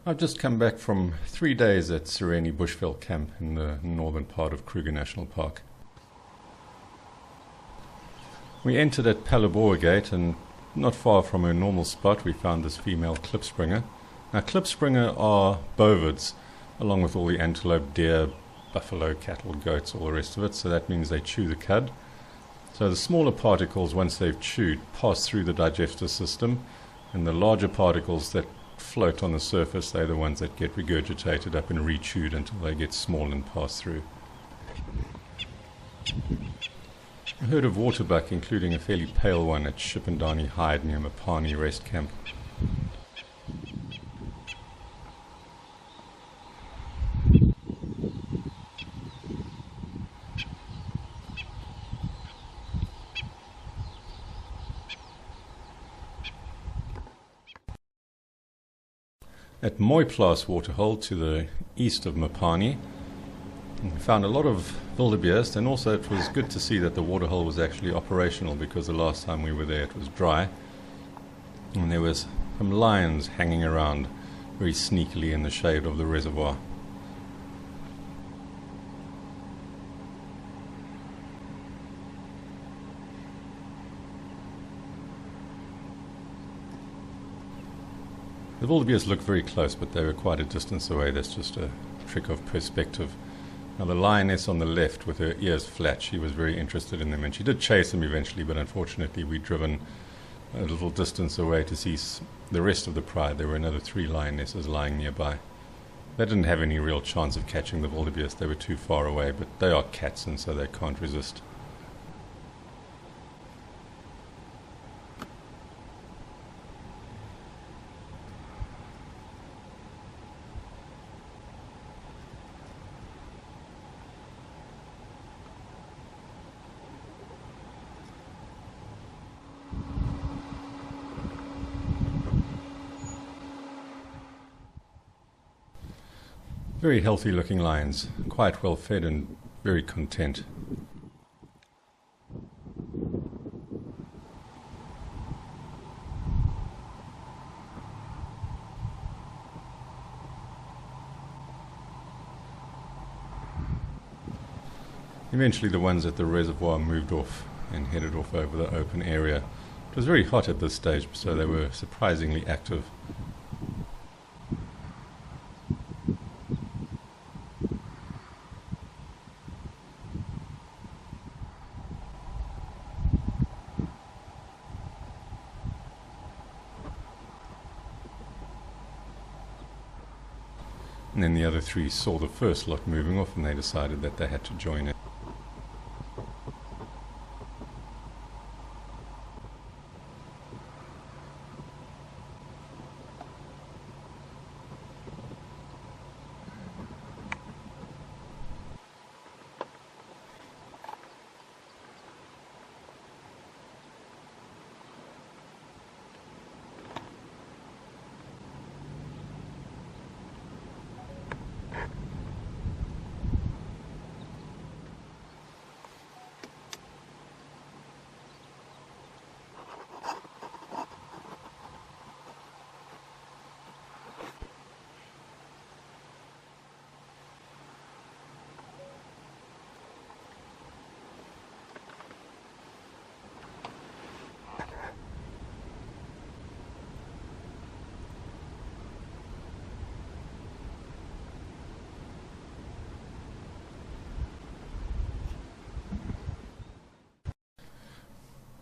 I've just come back from 3 days at Sirheni Bushveld camp in the northern part of Kruger National Park. We entered at Palabora Gate, and not far from our normal spot we found this female klipspringer. Now klipspringer are bovids, along with all the antelope, deer, buffalo, cattle, goats, all the rest of it, so that means they chew the cud. So the smaller particles, once they've chewed, pass through the digestive system, and the larger particles that float on the surface, they're the ones that get regurgitated up and rechewed until they get small and pass through. I heard of waterbuck, including a fairly pale one at Shipandani Hyde near Mapani Rest Camp. At Mooiplas Waterhole to the east of Mapani, we found a lot of wildebeest, and also it was good to see that the waterhole was actually operational, because the last time we were there it was dry and there was some lions hanging around very sneakily in the shade of the reservoir. The wildebeest looked very close, but they were quite a distance away. That's just a trick of perspective. Now the lioness on the left with her ears flat, she was very interested in them, and she did chase them eventually, but unfortunately we'd driven a little distance away to see the rest of the pride. There were another 3 lionesses lying nearby. They didn't have any real chance of catching the wildebeest, they were too far away, but they are cats and so they can't resist. Very healthy looking lions, quite well fed and very content. Eventually the ones at the reservoir moved off and headed off over the open area. It was very hot at this stage, so they were surprisingly active. And then the other 3 saw the first lot moving off and they decided that they had to join it.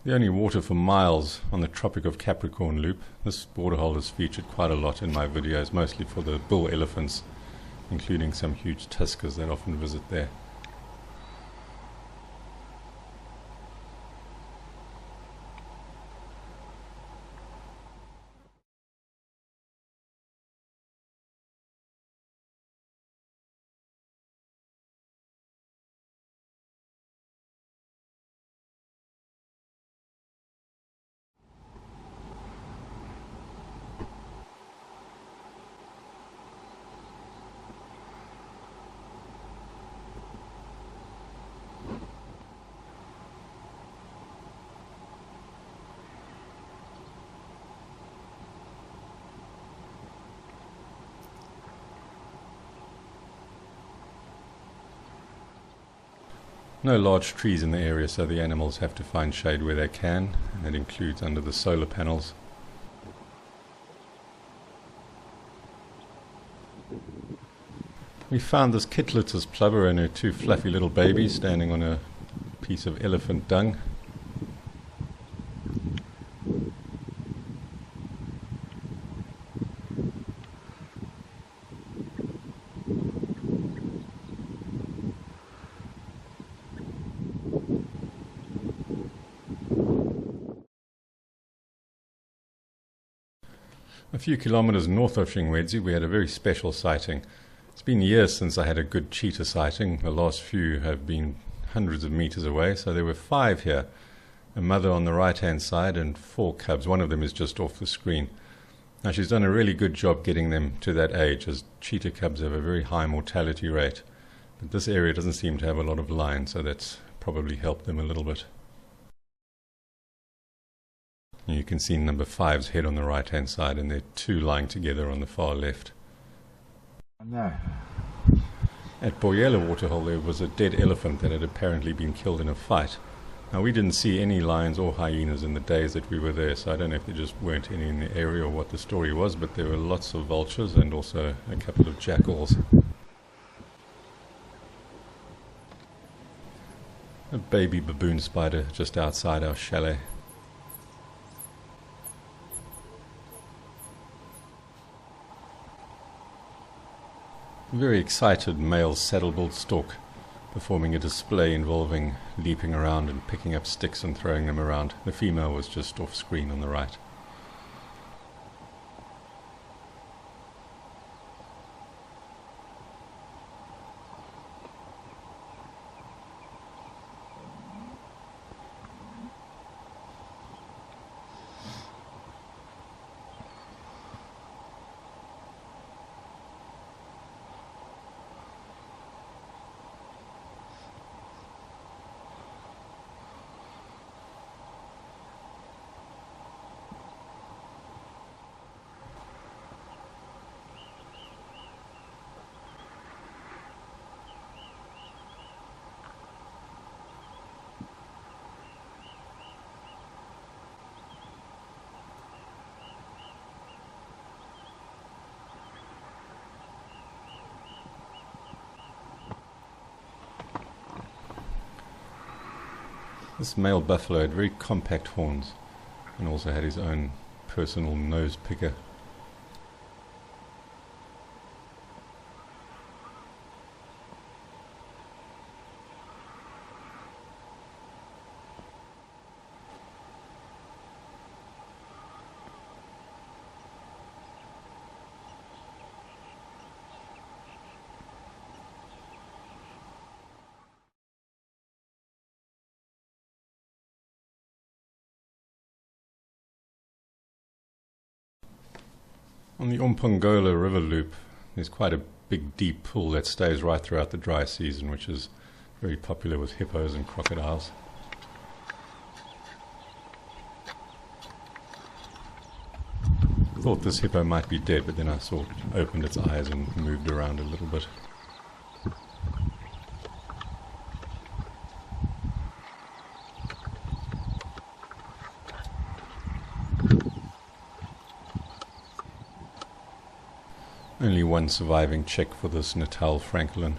The only water for miles on the Tropic of Capricorn loop. This waterhole is featured quite a lot in my videos, mostly for the bull elephants, including some huge tuskers that often visit there. No large trees in the area, so the animals have to find shade where they can, and that includes under the solar panels. We found this Kittlitz's plover and her two fluffy little babies standing on a piece of elephant dung. A few kilometers north of Shingwedzi we had a very special sighting. It's been years since I had a good cheetah sighting. The last few have been hundreds of meters away, so there were 5 here. A mother on the right hand side and 4 cubs. One of them is just off the screen. Now she's done a really good job getting them to that age, as cheetah cubs have a very high mortality rate. But this area doesn't seem to have a lot of line, so that's probably helped them a little bit. You can see number 5's head on the right hand side, and there are 2 lying together on the far left. No. At Boyela Waterhole there was a dead elephant that had apparently been killed in a fight. Now we didn't see any lions or hyenas in the days that we were there, so I don't know if there just weren't any in the area or what the story was, but there were lots of vultures and also a couple of jackals. A baby baboon spider just outside our chalet. A very excited male saddle-billed stork performing a display involving leaping around and picking up sticks and throwing them around. The female was just off screen on the right. This male buffalo had very compact horns and also had his own personal nose picker. On the Umpongola River loop, there's quite a big deep pool that stays right throughout the dry season, which is very popular with hippos and crocodiles. I thought this hippo might be dead, but then I saw it opened its eyes and moved around a little bit. Only one surviving chick for this Natal francolin.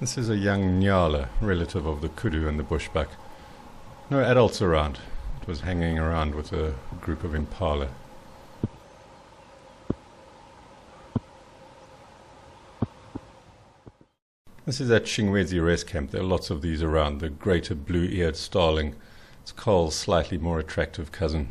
This is a young nyala, relative of the kudu and the bushbuck. No adults around. It was hanging around with a group of impala. This is at Shingwedzi Rest Camp. There are lots of these around. The greater blue-eared starling. It's Cole's slightly more attractive cousin.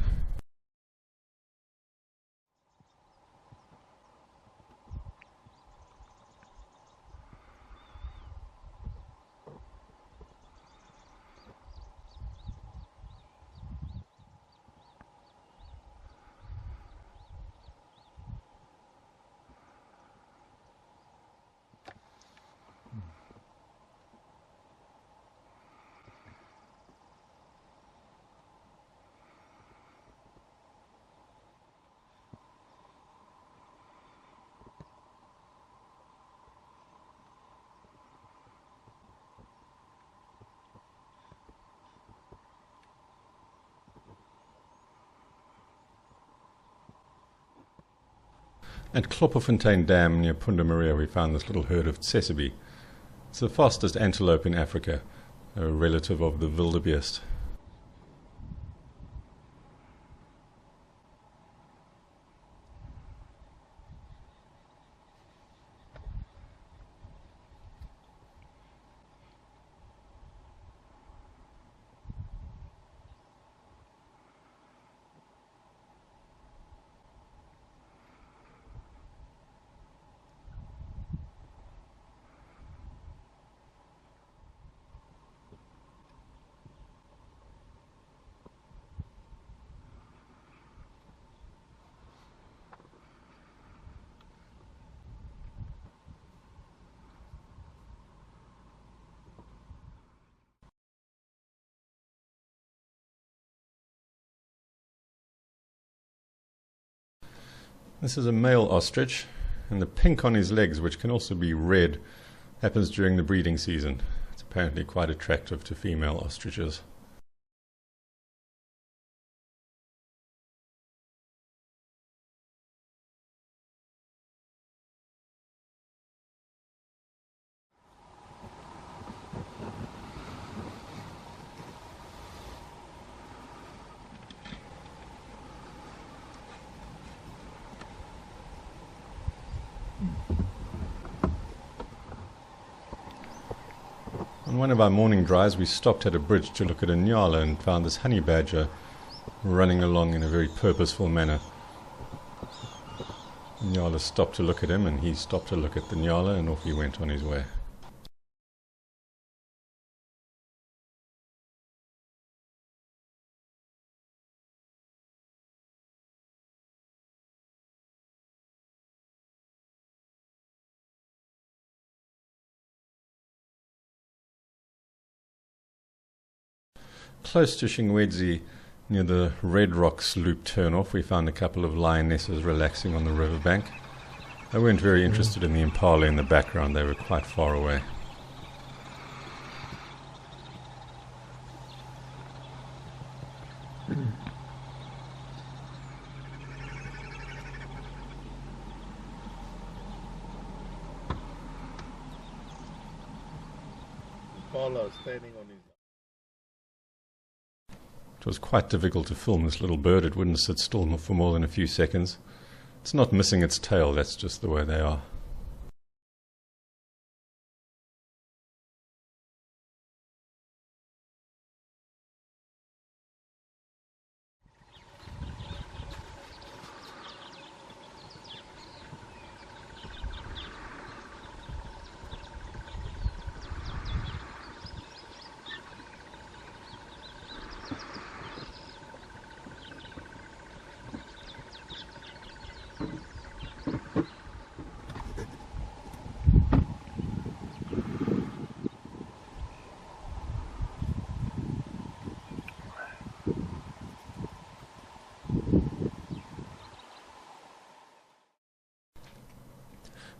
At Klopperfontein Dam near Punda Maria we found this little herd of Tsessebe. It's the fastest antelope in Africa, a relative of the wildebeest. This is a male ostrich, and the pink on his legs, which can also be red, happens during the breeding season. It's apparently quite attractive to female ostriches. On one of our morning drives we stopped at a bridge to look at a nyala and found this honey badger running along in a very purposeful manner. The nyala stopped to look at him and he stopped to look at the nyala, and off he went on his way. Close to Shingwedzi, near the Red Rocks loop turn-off, we found a couple of lionesses relaxing on the riverbank. They weren't very interested in the impala in the background, they were quite far away. Impala standing on his. It was quite difficult to film this little bird. It wouldn't sit still for more than a few seconds. It's not missing its tail, that's just the way they are.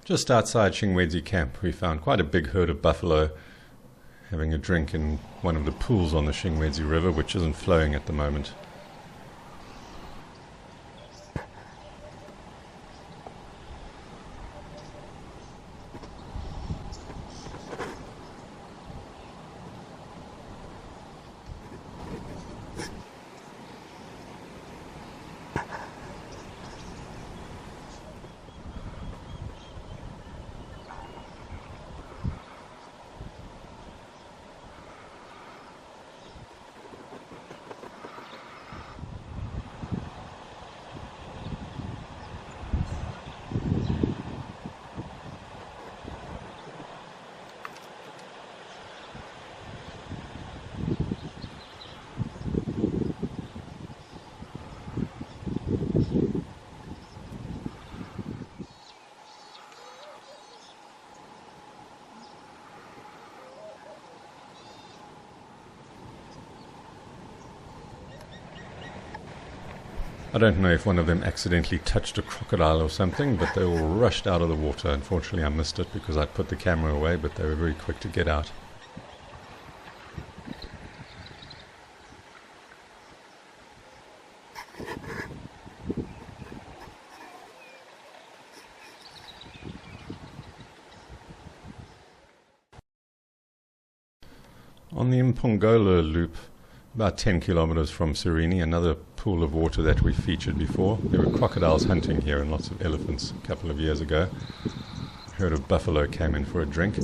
Just outside Shingwedzi camp we found quite a big herd of buffalo having a drink in one of the pools on the Shingwedzi river, which isn't flowing at the moment. I don't know if one of them accidentally touched a crocodile or something, but they all rushed out of the water. Unfortunately, I missed it because I'd put the camera away, but they were very quick to get out. On the Mpongola loop, about 10 kilometers from Sirheni, another pool of water that we featured before. There were crocodiles hunting here and lots of elephants a couple of years ago. A herd of buffalo came in for a drink.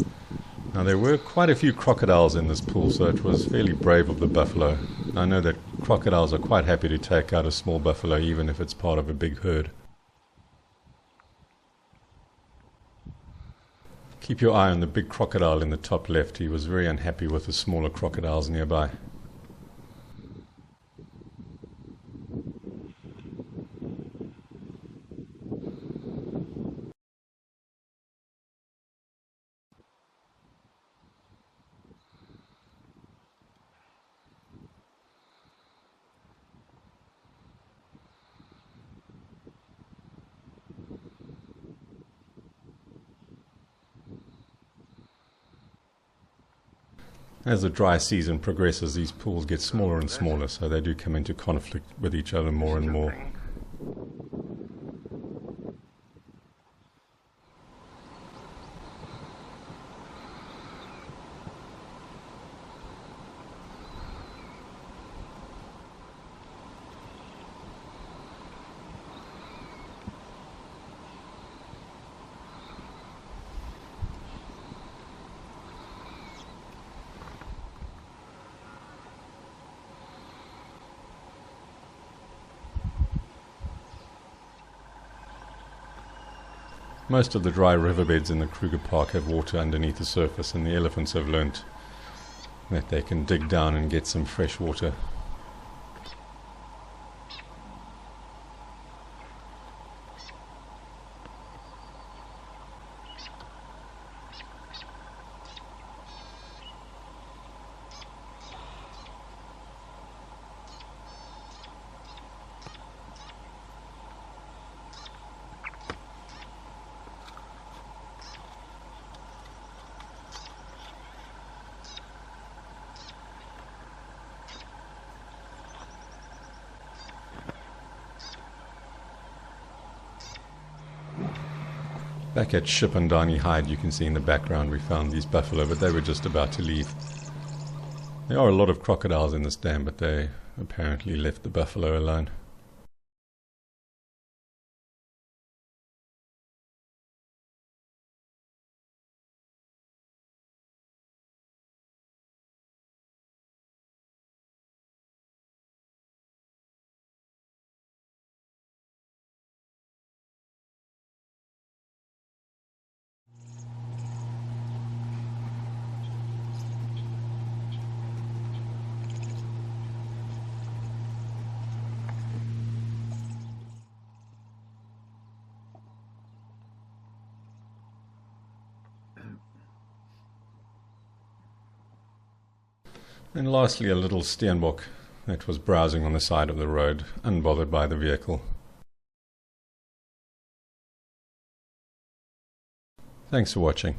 Now there were quite a few crocodiles in this pool, so it was fairly brave of the buffalo. I know that crocodiles are quite happy to take out a small buffalo even if it's part of a big herd. Keep your eye on the big crocodile in the top left. He was very unhappy with the smaller crocodiles nearby. As the dry season progresses, these pools get smaller and smaller, so they do come into conflict with each other more and more. Most of the dry riverbeds in the Kruger Park have water underneath the surface, and the elephants have learnt that they can dig down and get some fresh water. Back at Shipandani Hide, you can see in the background we found these buffalo, but they were just about to leave. There are a lot of crocodiles in this dam, but they apparently left the buffalo alone. And lastly, a little steenbok that was browsing on the side of the road, unbothered by the vehicle. Thanks for watching.